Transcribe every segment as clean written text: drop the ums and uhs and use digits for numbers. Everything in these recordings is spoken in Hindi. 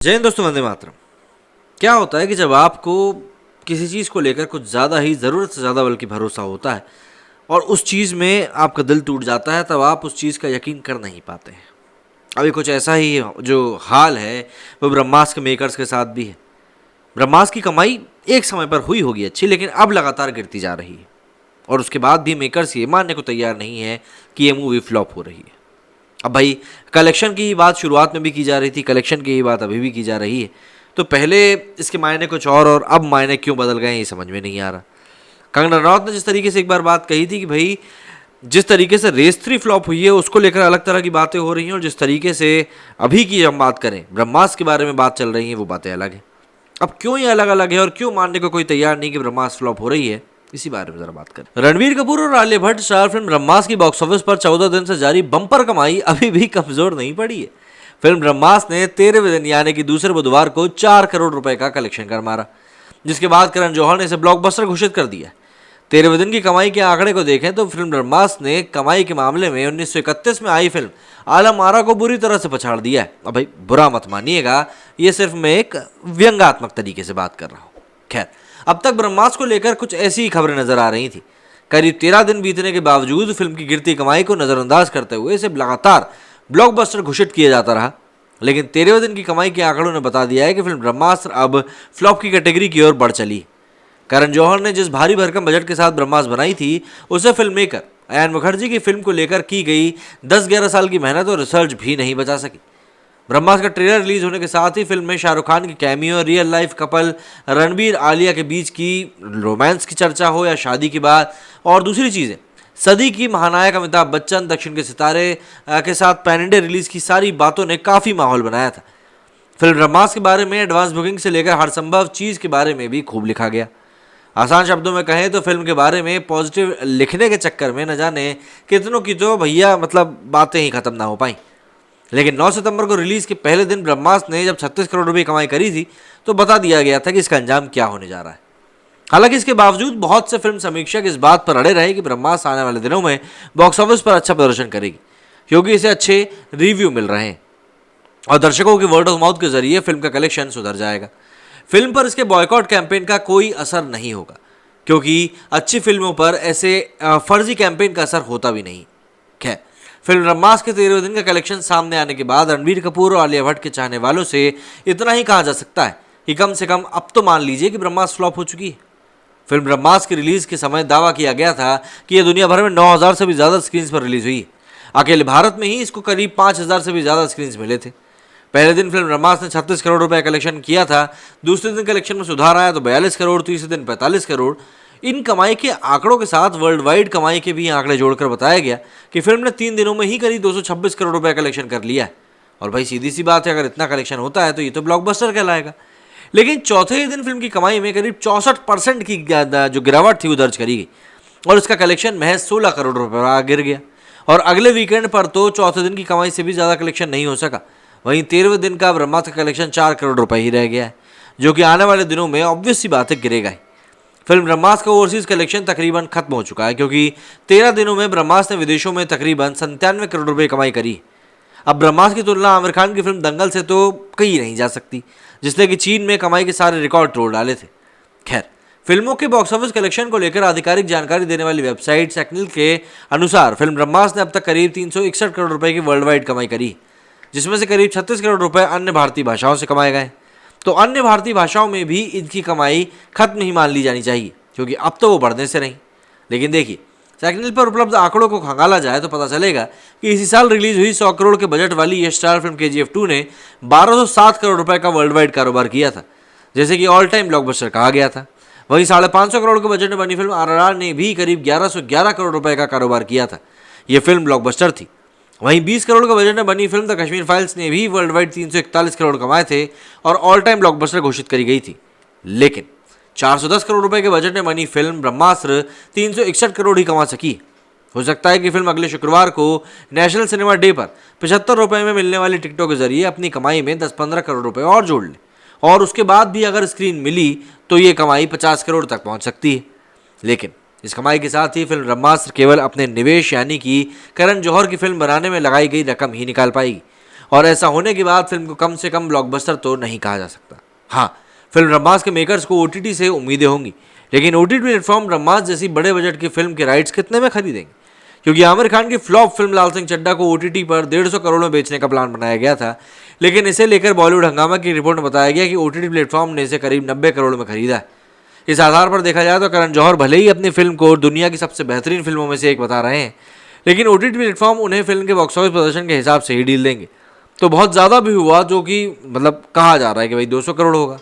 जय हिंद दोस्तों, वंदे मातरम। क्या होता है कि जब आपको किसी चीज़ को लेकर कुछ ज़्यादा ही ज़रूरत से ज़्यादा बल्कि भरोसा होता है और उस चीज़ में आपका दिल टूट जाता है, तब आप उस चीज़ का यकीन कर नहीं पाते हैं। अभी कुछ ऐसा ही जो हाल है वो ब्रह्मास्त्र के मेकर्स के साथ भी है। ब्रह्मास्त्र की कमाई एक समय पर हुई होगी अच्छी, लेकिन अब लगातार गिरती जा रही है और उसके बाद भी मेकर्स ये मानने को तैयार नहीं है कि ये मूवी फ्लॉप हो रही है। अब भाई, कलेक्शन की ही बात शुरुआत में भी की जा रही थी, कलेक्शन की ही बात अभी भी की जा रही है, तो पहले इसके मायने कुछ और अब मायने क्यों बदल गए ये समझ में नहीं आ रहा। कंगना रनौत ने जिस तरीके से एक बार बात कही थी कि भाई जिस तरीके से रेस 3 फ्लॉप हुई है उसको लेकर अलग तरह की बातें हो रही हैं, और जिस तरीके से अभी की हम बात करें ब्रह्मास्त्र के बारे में बात चल रही है वो बातें अलग हैं। अब क्यों ये अलग अलग है और क्यों मानने को कोई तैयार नहीं कि ब्रह्मास्त्र फ्लॉप हो रही है, इसी बारे में जरा बात करें। रणबीर कपूर और आलिया भट्ट स्टार फिल्म ब्रह्मास्त्र की बॉक्स ऑफिस पर 14 दिन से जारी बम्पर कमाई अभी भी कमजोर नहीं पड़ी है। फिल्म ब्रह्मास्त्र ने 13वें दिन यानी कि दूसरे बुधवार को 4 करोड़ रुपए का कलेक्शन कर मारा, जिसके बाद करण जौहर ने इसे ब्लॉकबस्टर घोषित कर दिया। 13वें दिन की कमाई के आंकड़े को देखें तो फिल्म ब्रह्मास्त्र ने कमाई के मामले में 1931 में आई फिल्म आलम आरा को बुरी तरह से पछाड़ दिया है। अब भाई बुरा मत मानिएगा, ये सिर्फ मैं एक व्यंग्यात्मक तरीके से बात कर रहा हूँ। खैर, अब तक ब्रह्मास्त्र को लेकर कुछ ऐसी ही खबरें नजर आ रही थी। करीब 13 दिन बीतने के बावजूद फिल्म की गिरती कमाई को नजरअंदाज करते हुए इसे लगातार ब्लॉकबस्टर घोषित किया जाता रहा, लेकिन 13वें दिन की कमाई के आंकड़ों ने बता दिया है कि फिल्म ब्रह्मास्त्र अब फ्लॉप की कैटेगरी की ओर बढ़ चली। करण जौहर ने जिस भारी भरकम बजट के साथ ब्रह्मास्त्र बनाई थी, उसे फिल्म मेकर अयान मुखर्जी की फिल्म को लेकर की गई 10-11 साल की मेहनत और रिसर्च भी नहीं बचा सकी। ब्रह्मास्त्र का ट्रेलर रिलीज होने के साथ ही फिल्म में शाहरुख खान की cameo, real life couple Ranbir Alia के बीच की रोमांस की चर्चा हो या शादी की बात और दूसरी चीज़ें, सदी की महानायक अमिताभ बच्चन, दक्षिण के सितारे के साथ पैन इंडिया रिलीज की सारी बातों ने काफ़ी माहौल बनाया था। फिल्म ब्रह्मास्त्र के बारे में एडवांस बुकिंग से लेकर हर संभव चीज़ के बारे में भी खूब लिखा गया। आसान शब्दों में कहें तो फिल्म के बारे में पॉजिटिव लिखने के चक्कर में न जाने कितनों की तो भैया बातें ही खत्म ना हो पाई। लेकिन 9 सितंबर को रिलीज के पहले दिन ब्रह्मास्त्र ने जब 36 करोड़ रुपए कमाई करी थी तो बता दिया गया था कि इसका अंजाम क्या होने जा रहा है। हालांकि इसके बावजूद बहुत से फिल्म समीक्षक इस बात पर अड़े रहे कि ब्रह्मास्त्र आने वाले दिनों में बॉक्स ऑफिस पर अच्छा प्रदर्शन करेगी, क्योंकि इसे अच्छे रिव्यू मिल रहे हैं और दर्शकों के वर्ड ऑफ माउथ के जरिए फिल्म का कलेक्शन सुधर जाएगा। फिल्म पर इसके बॉयकॉट कैंपेन का कोई असर नहीं होगा, क्योंकि अच्छी फिल्मों पर ऐसे फर्जी कैंपेन का असर होता भी नहीं। खैर, फिल्म ब्रह्मास्त्र के 13वें दिन का कलेक्शन सामने आने के बाद रणबीर कपूर और आलिया भट्ट के चाहने वालों से इतना ही कहा जा सकता है कि कम से कम अब तो मान लीजिए कि ब्रह्मास्त्र फ्लॉप हो चुकी है। फिल्म ब्रह्मास्त्र की रिलीज के समय दावा किया गया था कि यह दुनिया भर में 9000 से भी ज़्यादा स्क्रीन पर रिलीज हुई है। अकेले भारत में ही इसको करीब 5000 से भी ज़्यादा स्क्रीन मिले थे। पहले दिन फिल्म ब्रह्मास्त्र ने 36 करोड़ रुपए कलेक्शन किया था, दूसरे दिन कलेक्शन में सुधार आया तो 42 करोड़, तीसरे दिन 45 करोड़। इन कमाई के आंकड़ों के साथ वर्ल्ड वाइड कमाई के भी आंकड़े जोड़कर बताया गया कि फिल्म ने 3 दिनों में ही करीब 226 करोड़ रुपए कलेक्शन कर लिया है। और भाई सीधी सी बात है, अगर इतना कलेक्शन होता है तो ये तो ब्लॉकबस्टर कहलाएगा। लेकिन चौथे ही दिन फिल्म की कमाई में करीब 64% की जो गिरावट थी वो दर्ज करी गई और इसका कलेक्शन महज 16 करोड़ रुपये गिर गया। और अगले वीकेंड पर तो चौथे दिन की कमाई से भी ज़्यादा कलेक्शन नहीं हो सका। वहीं 13वें दिन का ब्रह्मास्त्र का कलेक्शन 4 करोड़ रुपए ही रह गया है, जो कि आने वाले दिनों में ऑब्वियस सी बात है गिरेगा ही। फिल्म ब्रह्मास्त्र का ओवरसीज कलेक्शन तकरीबन खत्म हो चुका है, क्योंकि 13 दिनों में ब्रह्मास्त्र ने विदेशों में तकरीबन 97 करोड़ रुपए कमाई करी। अब ब्रह्मास्त्र की तुलना आमिर खान की फिल्म दंगल से तो कही नहीं जा सकती, जिसने कि चीन में कमाई के सारे रिकॉर्ड तोड़ डाले थे। खैर, फिल्मों के बॉक्स ऑफिस कलेक्शन को लेकर आधिकारिक जानकारी देने वाली वेबसाइट सेक्निल के अनुसार फिल्म ब्रह्मास्त्र ने अब तक करीब 361 करोड़ रुपए की वर्ल्ड वाइड कमाई करी, जिसमें से करीब 36 करोड़ रुपए अन्य भारतीय भाषाओं से कमाए गए। तो अन्य भारतीय भाषाओं में भी इनकी कमाई खत्म ही मान ली जानी चाहिए, क्योंकि अब तो वो बढ़ने से नहीं। लेकिन देखिए, सेक्निल पर उपलब्ध आंकड़ों को खंगाला जाए तो पता चलेगा कि इसी साल रिलीज हुई 100 करोड़ के बजट वाली यह स्टार फिल्म KGF 2 ने 1207 करोड़ रुपए का वर्ल्ड वाइड कारोबार किया था, जैसे कि ऑल टाइम ब्लॉकबस्टर कहा गया था। वहीं 550 करोड़ के बजट में बनी फिल्म RRR ने भी करीब 1111 करोड़ रुपए का कारोबार किया था। यह फिल्म ब्लॉकबस्टर थी। वहीं 20 करोड़ का बजट में बनी फिल्म द कश्मीर फाइल्स ने भी वर्ल्ड वाइड 341 करोड़ कमाए थे और ऑल टाइम ब्लॉकबस्टर घोषित करी गई थी। लेकिन 410 करोड़ रुपए के बजट में बनी फिल्म ब्रह्मास्त्र 361 करोड़ ही कमा सकी। हो सकता है कि फिल्म अगले शुक्रवार को नेशनल सिनेमा डे पर 75 रुपए में मिलने वाली टिकटों के जरिए अपनी कमाई में 10-15 करोड़ रुपए और जोड़ ले, और उसके बाद भी अगर स्क्रीन मिली तो ये कमाई 50 करोड़ तक पहुंच सकती है। लेकिन इस कमाई के साथ ही फिल्म ब्रह्मास्त्र केवल अपने निवेश यानी कि करण जौहर की फिल्म बनाने में लगाई गई रकम ही निकाल पाएगी और ऐसा होने के बाद फिल्म को कम से कम ब्लॉकबस्टर तो नहीं कहा जा सकता। हाँ, फिल्म ब्रह्मास्त्र के मेकर्स को ओटीटी से उम्मीदें होंगी, लेकिन ओटीटी प्लेटफॉर्म ब्रह्मास्त्र जैसी बड़े बजट की फिल्म के राइट्स कितने में खरीदेंगे? क्योंकि आमिर खान की फ्लॉप फिल्म लाल सिंह चड्ढा को ओटीटी पर 150 करोड़ में बेचने का प्लान बनाया गया था, लेकिन इसे लेकर बॉलीवुड हंगामा की रिपोर्ट में बताया गया कि ओटीटी प्लेटफॉर्म ने इसे करीब 90 करोड़ में खरीदा है। इस आधार पर देखा जाए तो करण जौहर भले ही अपनी फिल्म को दुनिया की सबसे बेहतरीन फिल्मों में से एक बता रहे हैं, लेकिन ओटीटी प्लेटफॉर्म उन्हें फिल्म के बॉक्स ऑफिस प्रदर्शन के हिसाब से ही डील देंगे। तो बहुत ज़्यादा भी हुआ, जो कि मतलब कहा जा रहा है कि भाई 200 करोड़ होगा।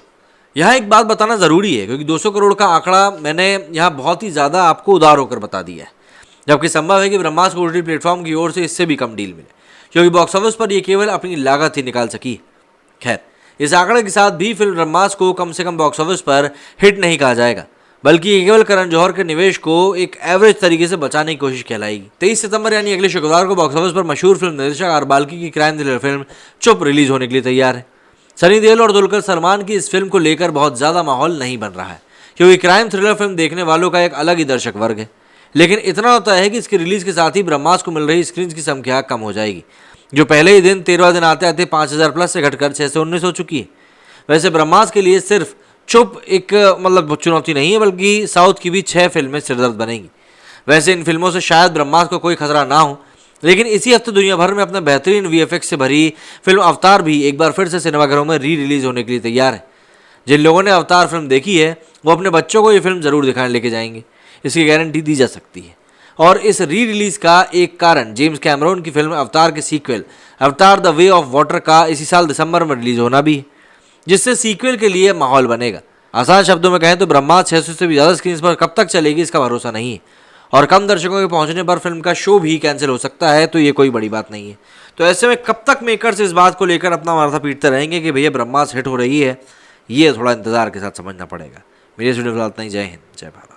यहाँ एक बात बताना ज़रूरी है, क्योंकि 200 करोड़ का आंकड़ा मैंने यहाँ बहुत ही ज़्यादा आपको उदार होकर बता दिया है, जबकि संभव है कि ब्रह्मास्त्र को ओटीटी प्लेटफॉर्म की ओर से इससे भी कम डील मिले, क्योंकि बॉक्स ऑफिस पर ये केवल अपनी लागत ही निकाल सकी। खैर, इस आंकड़े के साथ भी फिल्म ब्रह्मास्त्र को कम से कम बॉक्स ऑफिस पर हिट नहीं कहा जाएगा, बल्कि ये केवल करण जौहर के निवेश को एक एवरेज तरीके से बचाने की कोशिश कहलाएगी। 23 सितंबर यानी अगले शुक्रवार को बॉक्स ऑफिस पर मशहूर फिल्म निर्देशक आर बाल्की की क्राइम थ्रिलर फिल्म चुप रिलीज होने के लिए तैयार है। सनी देओल और दुलकर सलमान की इस फिल्म को लेकर बहुत ज़्यादा माहौल नहीं बन रहा है, क्योंकि क्राइम थ्रिलर फिल्म देखने वालों का एक अलग ही दर्शक वर्ग है। लेकिन इतना होता है कि इसकी रिलीज के साथ ही ब्रह्मास्त्र को मिल रही स्क्रीन की संख्या कम हो जाएगी, जो पहले ही दिन 13वां दिन आते आते 5000 प्लस से घटकर 6 से 19 हो चुकी है। वैसे ब्रह्मास्त्र के लिए सिर्फ चुप एक मतलब चुनौती नहीं है, बल्कि साउथ की भी 6 फिल्में सिरदर्द बनेंगी। वैसे इन फिल्मों से शायद ब्रह्मास्त्र को कोई खतरा ना हो, लेकिन इसी हफ्ते दुनिया भर में अपने बेहतरीन वीएफएक्स से भरी फिल्म अवतार भी एक बार फिर से सिनेमाघरों में री रिलीज होने के लिए तैयार है। जिन लोगों ने अवतार फिल्म देखी है वो अपने बच्चों को ये फिल्म ज़रूर दिखाने लेके जाएंगे, इसकी गारंटी दी जा सकती है। और इस री रिलीज का एक कारण जेम्स कैमरून की फिल्म अवतार के सीक्वल अवतार द वे ऑफ वाटर का इसी साल दिसंबर में रिलीज होना भी है, जिससे सीक्वल के लिए माहौल बनेगा। आसान शब्दों में कहें तो ब्रह्मास्त्र 600 से भी ज़्यादा स्क्रीन पर कब तक चलेगी इसका भरोसा नहीं है, और कम दर्शकों के पहुंचने पर फिल्म का शो भी कैंसिल हो सकता है, तो ये कोई बड़ी बात नहीं है। तो ऐसे में कब तक मेकर्स इस बात को लेकर अपना माथा पीटते रहेंगे कि भैया ब्रह्मास्त्र हिट हो रही है, ये थोड़ा इंतजार के साथ समझना पड़ेगा। मेरे इस वीडियो में इतना ही। जय हिंद, जय भारत।